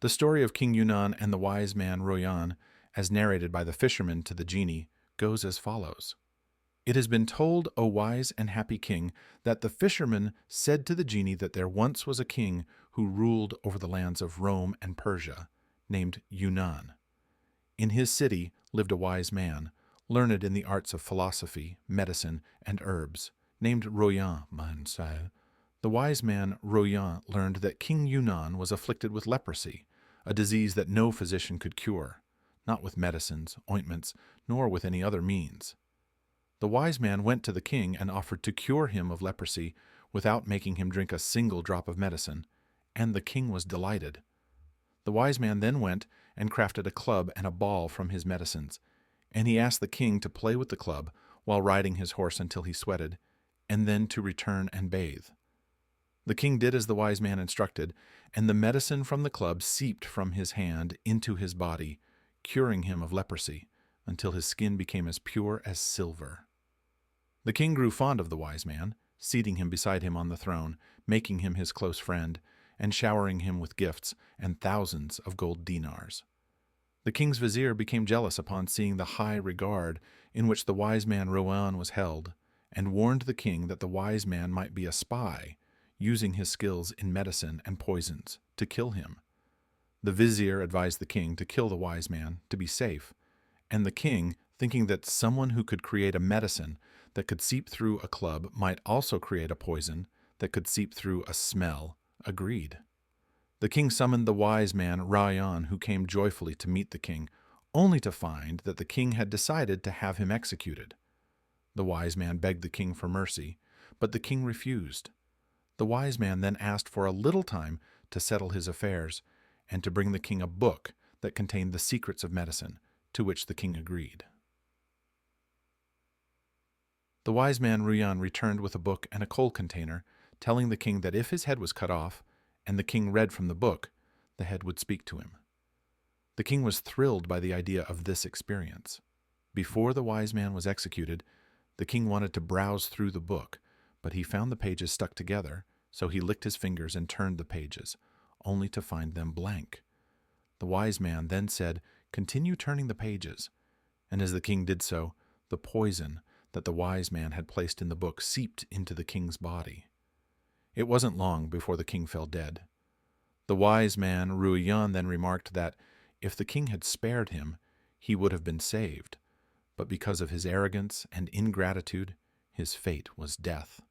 The story of King Yunan and the Wise Man Ruyan, as narrated by the fisherman to the genie, goes as follows. It has been told, O wise and happy king, that the fisherman said to the genie that there once was a king who ruled over the lands of Rome and Persia, named Yunan. In his city lived a wise man, learned in the arts of philosophy, medicine, and herbs, named Ruyan. The wise man Ruyan learned that King Yunan was afflicted with leprosy, a disease that no physician could cure, not with medicines, ointments, nor with any other means. The wise man went to the king and offered to cure him of leprosy without making him drink a single drop of medicine, and the king was delighted. The wise man then went and crafted a club and a ball from his medicines, and he asked the king to play with the club while riding his horse until he sweated, and then to return and bathe. The king did as the wise man instructed, and the medicine from the club seeped from his hand into his body, curing him of leprosy, until his skin became as pure as silver. The king grew fond of the wise man, seating him beside him on the throne, making him his close friend, and showering him with gifts and thousands of gold dinars. The king's vizier became jealous upon seeing the high regard in which the wise man Ruyan was held, and warned the king that the wise man might be a spy, using his skills in medicine and poisons to kill him. The vizier advised the king to kill the wise man to be safe, and the king, thinking that someone who could create a medicine that could seep through a club might also create a poison that could seep through a smell, agreed. The king summoned the wise man Ruyan, who came joyfully to meet the king, only to find that the king had decided to have him executed. The wise man begged the king for mercy, but the king refused. The wise man then asked for a little time to settle his affairs, and to bring the king a book that contained the secrets of medicine, to which the king agreed. The wise man Ruyan returned with a book and a coal container, telling the king that if his head was cut off, and the king read from the book, the head would speak to him. The king was thrilled by the idea of this experience. Before the wise man was executed, the king wanted to browse through the book, but he found the pages stuck together, so he licked his fingers and turned the pages, only to find them blank. The wise man then said, "Continue turning the pages," and as the king did so, the poison that the wise man had placed in the book seeped into the king's body. It wasn't long before the king fell dead. The wise man Ruyan then remarked that if the king had spared him, he would have been saved, but because of his arrogance and ingratitude, his fate was death.